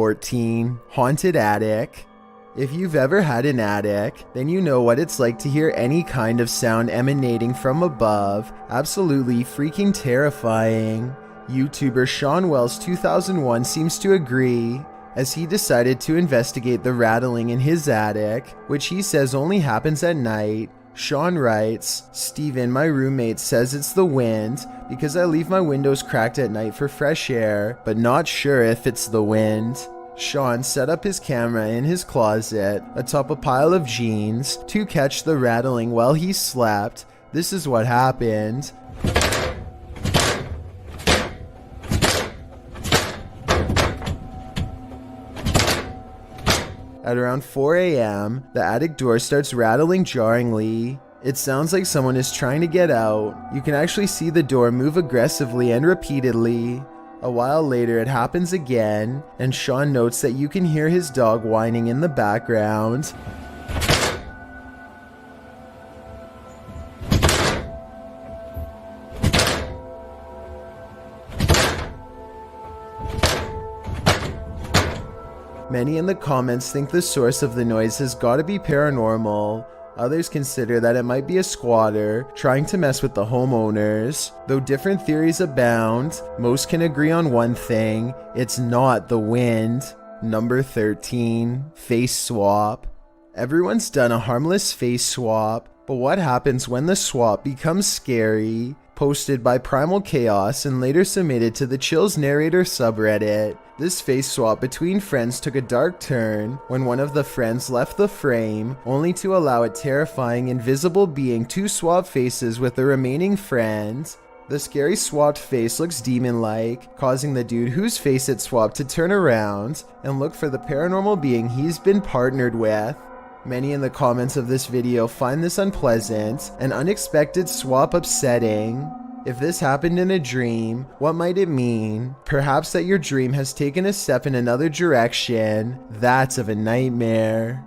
14. Haunted attic. If you've ever had an attic, then you know what it's like to hear any kind of sound emanating from above. Absolutely freaking terrifying. YouTuber Sean Wells 2001 seems to agree, as he decided to investigate the rattling in his attic, which he says only happens at night. Sean writes, "Steven, my roommate, says it's the wind because I leave my windows cracked at night for fresh air, but not sure if it's the wind." Sean set up his camera in his closet atop a pile of jeans to catch the rattling while he slept. This is what happened. At around 4 a.m., the attic door starts rattling jarringly. It sounds like someone is trying to get out. You can actually see the door move aggressively and repeatedly. A while later, it happens again, and Sean notes that you can hear his dog whining in the background. Many in the comments think the source of the noise has got to be paranormal. Others consider that it might be a squatter trying to mess with the homeowners. Though different theories abound, most can agree on one thing: it's not the wind. Number 13. Face swap. Everyone's done a harmless face swap, but what happens when the swap becomes scary? Posted by Primal Chaos and later submitted to the Chills Narrator subreddit. This face swap between friends took a dark turn when one of the friends left the frame, only to allow a terrifying invisible being to swap faces with the remaining friend. The scary swapped face looks demon-like, causing the dude whose face it swapped to turn around and look for the paranormal being he's been partnered with. Many in the comments of this video find this unpleasant and unexpected swap upsetting. If this happened in a dream, what might it mean? Perhaps that your dream has taken a step in another direction. That's of a nightmare.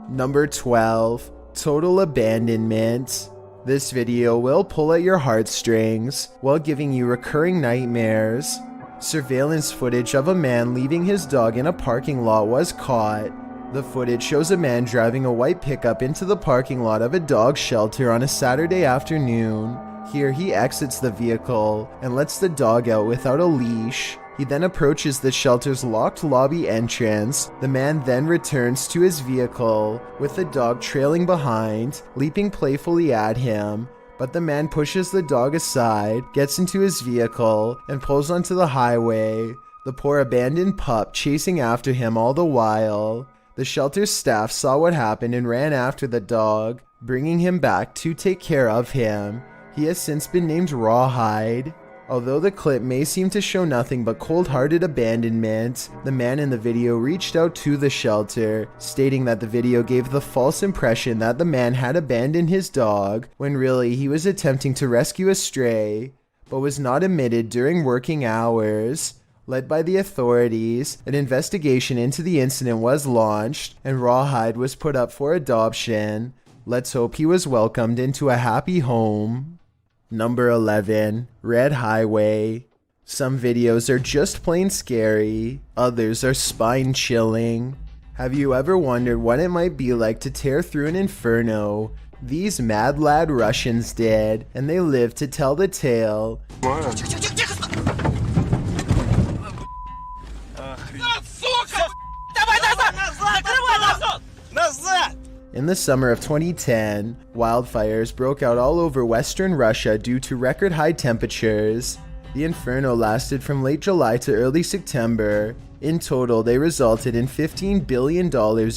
Number 12. Total abandonment. This video will pull at your heartstrings while giving you recurring nightmares. Surveillance footage of a man leaving his dog in a parking lot was caught. The footage shows a man driving a white pickup into the parking lot of a dog shelter on a Saturday afternoon. Here he exits the vehicle and lets the dog out without a leash. He then approaches the shelter's locked lobby entrance. The man then returns to his vehicle, with the dog trailing behind, leaping playfully at him. But the man pushes the dog aside, gets into his vehicle, and pulls onto the highway, the poor abandoned pup chasing after him all the while. The shelter's staff saw what happened and ran after the dog, bringing him back to take care of him. He has since been named Rawhide. Although the clip may seem to show nothing but cold-hearted abandonment, the man in the video reached out to the shelter, stating that the video gave the false impression that the man had abandoned his dog, when really he was attempting to rescue a stray, but was not admitted during working hours. Led by the authorities, an investigation into the incident was launched, and Rawhide was put up for adoption. Let's hope he was welcomed into a happy home. Number 11. Red Highway. Some videos are just plain scary, others are spine-chilling. Have you ever wondered what it might be like to tear through an inferno? These mad lad Russians did, and they lived to tell the tale. In the summer of 2010, wildfires broke out all over Western Russia due to record high temperatures. The inferno lasted from late July to early September. In total, they resulted in $15 billion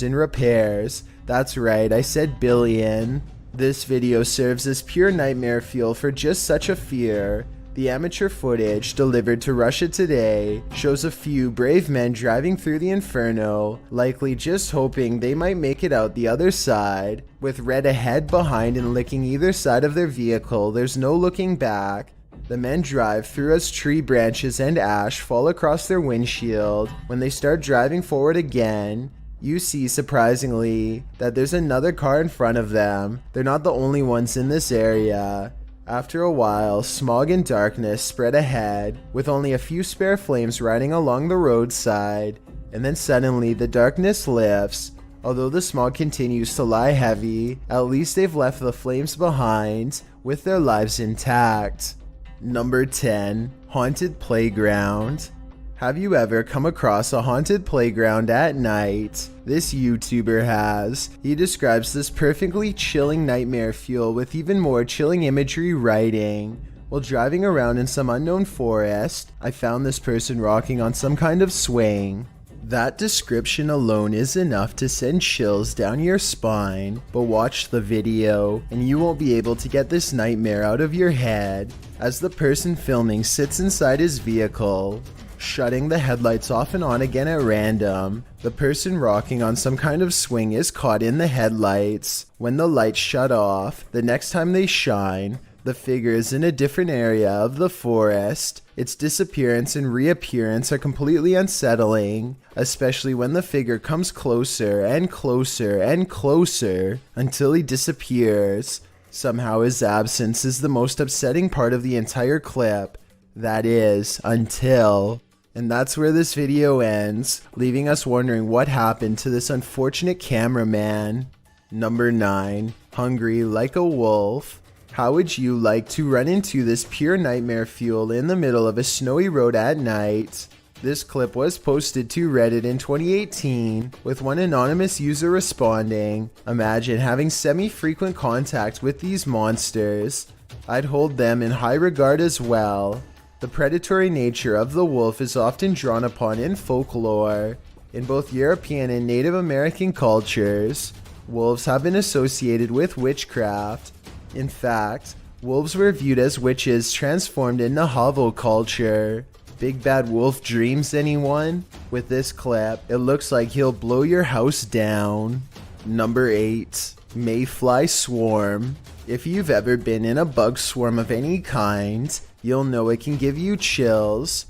in repairs. That's right, I said billion. This video serves as pure nightmare fuel for just such a fear. The amateur footage, delivered to Russia Today, shows a few brave men driving through the inferno, likely just hoping they might make it out the other side. With red ahead, behind, and licking either side of their vehicle, there's no looking back. The men drive through as tree branches and ash fall across their windshield. When they start driving forward again, you see, surprisingly, that there's another car in front of them. They're not the only ones in this area. After a while, smog and darkness spread ahead, with only a few spare flames riding along the roadside. and then suddenly the darkness lifts. Although the smog continues to lie heavy, at least they've left the flames behind with their lives intact. Number 10. Haunted Playground. Have you ever come across a haunted playground at night? This YouTuber has. He describes this perfectly chilling nightmare fuel with even more chilling imagery writing. While driving around in some unknown forest, I found this person rocking on some kind of swing. That description alone is enough to send chills down your spine, but watch the video and you won't be able to get this nightmare out of your head as the person filming sits inside his vehicle, shutting the headlights off and on again at random. The person rocking on some kind of swing is caught in the headlights. When the lights shut off, the next time they shine, the figure is in a different area of the forest. Its disappearance and reappearance are completely unsettling, especially when the figure comes closer and closer and closer until he disappears. Somehow his absence is the most upsetting part of the entire clip. That is, until... And that's where this video ends, leaving us wondering what happened to this unfortunate cameraman. Number 9. Hungry Like a Wolf. How would you like to run into this pure nightmare fuel in the middle of a snowy road at night? This clip was posted to Reddit in 2018, with one anonymous user responding, "Imagine having semi-frequent contact with these monsters. I'd hold them in high regard as well." The predatory nature of the wolf is often drawn upon in folklore. In both European and Native American cultures, wolves have been associated with witchcraft. In fact, wolves were viewed as witches transformed into hovel culture. Big Bad Wolf dreams, anyone? With this clip, it looks like he'll blow your house down. Number 8. Mayfly Swarm. If you've ever been in a bug swarm of any kind, you'll know it can give you chills.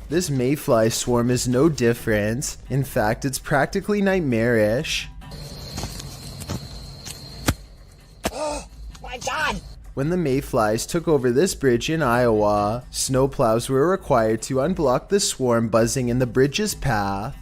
This mayfly swarm is no different. In fact, it's practically nightmarish. God. When the mayflies took over this bridge in Iowa, snowplows were required to unblock the swarm buzzing in the bridge's path.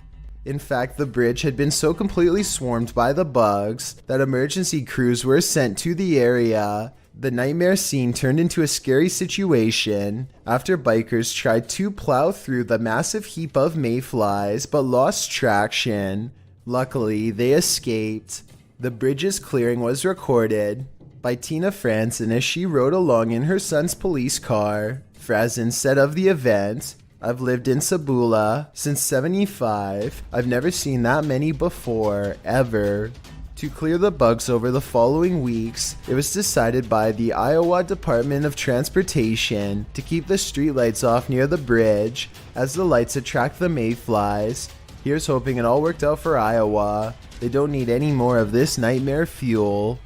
In fact, the bridge had been so completely swarmed by the bugs that emergency crews were sent to the area. The nightmare scene turned into a scary situation after bikers tried to plow through the massive heap of mayflies but lost traction. Luckily, they escaped. The bridge's clearing was recorded by Tina Franzen as she rode along in her son's police car. Franzen said of the event, "I've lived in Sabula since '75. I've never seen that many before, ever." To clear the bugs over the following weeks, it was decided by the Iowa Department of Transportation to keep the streetlights off near the bridge as the lights attract the mayflies. Here's hoping it all worked out for Iowa. They don't need any more of this nightmare fuel.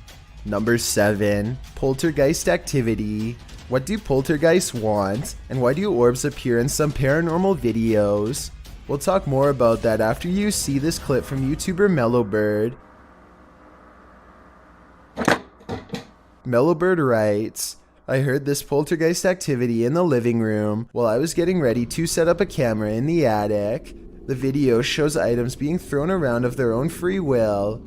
Number 7. Poltergeist Activity. What do poltergeists want, and why do orbs appear in some paranormal videos? We'll talk more about that after you see this clip from YouTuber Mellowbird. Mellowbird writes, "I heard this poltergeist activity in the living room while I was getting ready to set up a camera in the attic. The video shows items being thrown around of their own free will.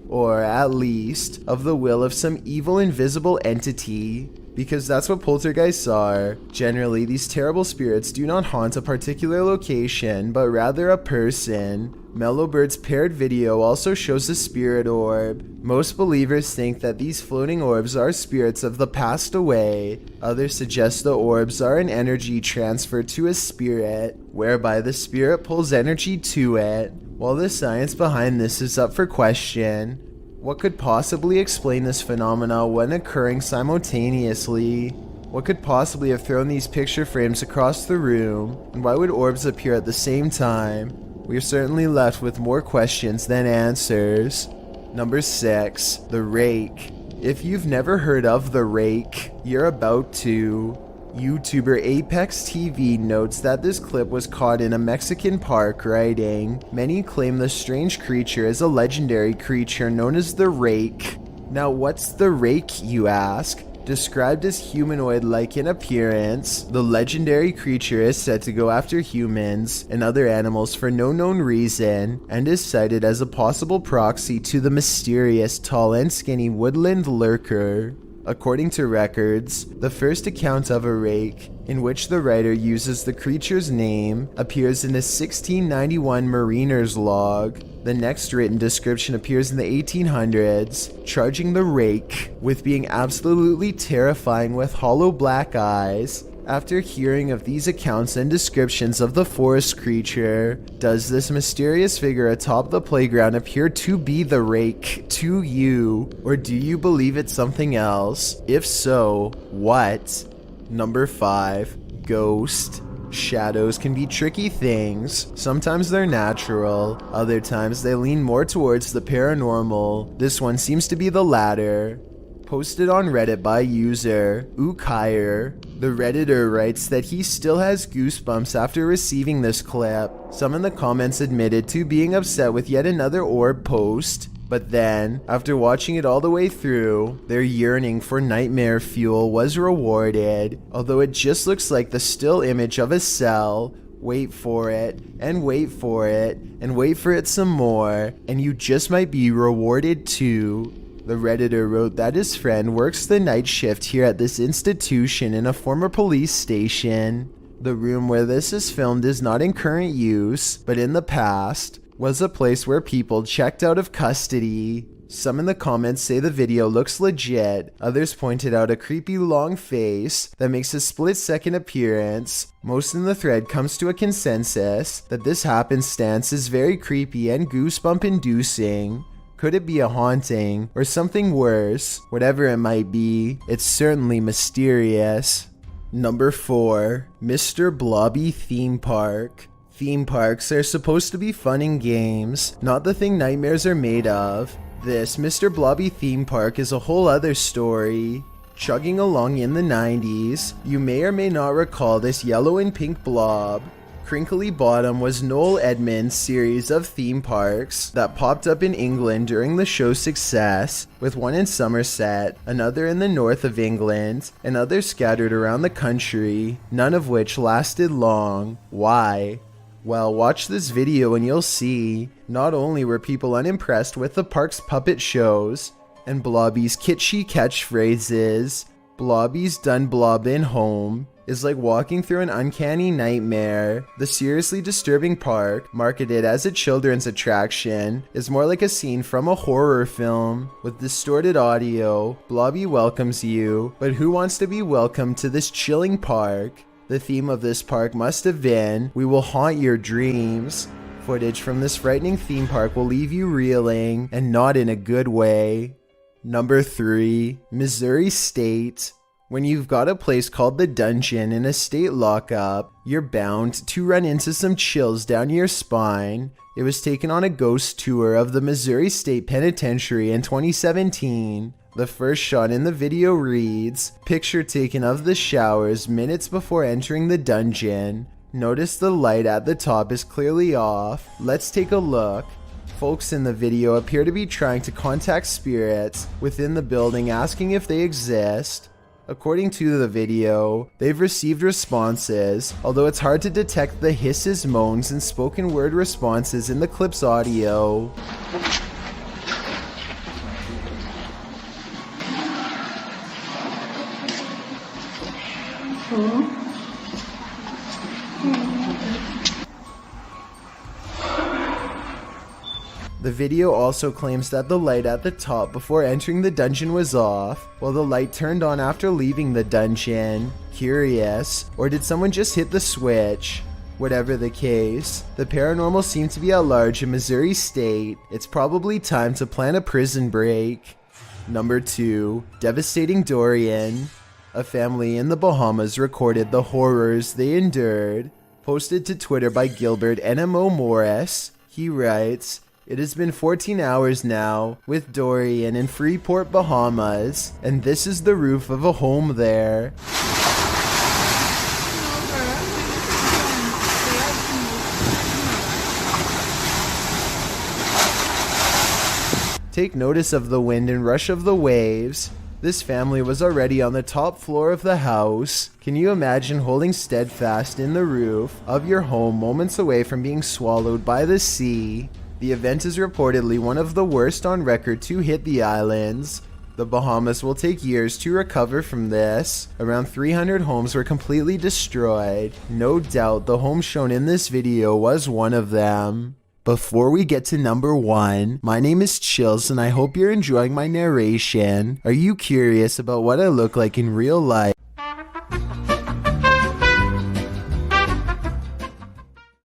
Or at least, of the will of some evil invisible entity, because that's what poltergeists are. Generally, these terrible spirits do not haunt a particular location, but rather a person." Mellowbird's paired video also shows a spirit orb. Most believers think that these floating orbs are spirits of the passed away. Others suggest the orbs are an energy transfer to a spirit, whereby the spirit pulls energy to it. While the science behind this is up for question, what could possibly explain this phenomena when occurring simultaneously? What could possibly have thrown these picture frames across the room? And why would orbs appear at the same time? We are certainly left with more questions than answers. Number 6. The Rake. If you've never heard of The Rake, you're about to. YouTuber Apex TV notes that this clip was caught in a Mexican park, writing, "Many claim the strange creature is a legendary creature known as the Rake." Now what's the Rake, you ask? Described as humanoid-like in appearance, the legendary creature is said to go after humans and other animals for no known reason, and is cited as a possible proxy to the mysterious tall and skinny woodland lurker. According to records, the first account of a rake, in which the writer uses the creature's name, appears in a 1691 mariner's log. The next written description appears in the 1800s, charging the rake with being absolutely terrifying with hollow black eyes. After hearing of these accounts and descriptions of the forest creature, does this mysterious figure atop the playground appear to be the rake to you, or do you believe it's something else? If so, what? Number 5. Ghost. Shadows can be tricky things. Sometimes they're natural, other times they lean more towards the paranormal. This one seems to be the latter. Posted on Reddit by user Ukire, the Redditor writes that he still has goosebumps after receiving this clip. Some in the comments admitted to being upset with yet another orb post, but then, after watching it all the way through, their yearning for nightmare fuel was rewarded. Although it just looks like the still image of a cell. Wait for it, and wait for it, and wait for it some more, and you just might be rewarded too. The Redditor wrote that his friend works the night shift here at this institution in a former police station. The room where this is filmed is not in current use, but in the past was a place where people checked out of custody. Some in the comments say the video looks legit, others pointed out a creepy long face that makes a split-second appearance. Most in the thread comes to a consensus that this happenstance is very creepy and goosebump-inducing. Could it be a haunting, or something worse? Whatever it might be, it's certainly mysterious. Number 4. Mr. Blobby Theme Park. Theme parks are supposed to be fun and games, not the thing nightmares are made of. This Mr. Blobby Theme Park is a whole other story. Chugging along in the 90s, you may or may not recall this yellow and pink blob. Crinkly Bottom was Noel Edmonds' series of theme parks that popped up in England during the show's success, with one in Somerset, another in the north of England, and others scattered around the country, none of which lasted long. Why? Well, watch this video and you'll see. Not only were people unimpressed with the park's puppet shows and Blobby's kitschy catchphrases, Blobby's done blobbin' home is like walking through an uncanny nightmare. The seriously disturbing park, marketed as a children's attraction, is more like a scene from a horror film. With distorted audio, Blobby welcomes you, but who wants to be welcomed to this chilling park? The theme of this park must have been, "We will haunt your dreams." Footage from this frightening theme park will leave you reeling, and not in a good way. Number 3. Missouri State. When you've got a place called the Dungeon in a state lockup, you're bound to run into some chills down your spine. It was taken on a ghost tour of the Missouri State Penitentiary in 2017. The first shot in the video reads, "Picture taken of the showers minutes before entering the dungeon. Notice the light at the top is clearly off. Let's take a look." Folks in the video appear to be trying to contact spirits within the building, asking if they exist. According to the video, they've received responses, although it's hard to detect the hisses, moans, and spoken word responses in the clip's audio. The video also claims that the light at the top before entering the dungeon was off, while the light turned on after leaving the dungeon. Curious, or did someone just hit the switch? Whatever the case, the paranormal seemed to be at large in Missouri State. It's probably time to plan a prison break. Number 2. Devastating Dorian. A family in the Bahamas recorded the horrors they endured. Posted to Twitter by Gilbert NMO Morris, he writes, "It has been 14 hours now with Dorian in Freeport, Bahamas, and this is the roof of a home there." Take notice of the wind and rush of the waves. This family was already on the top floor of the house. Can you imagine holding steadfast in the roof of your home moments away from being swallowed by the sea? The event is reportedly one of the worst on record to hit the islands. The Bahamas will take years to recover from this. Around 300 homes were completely destroyed. No doubt the home shown in this video was one of them. Before we get to number 1, my name is Chills and I hope you're enjoying my narration. Are you curious about what I look like in real life?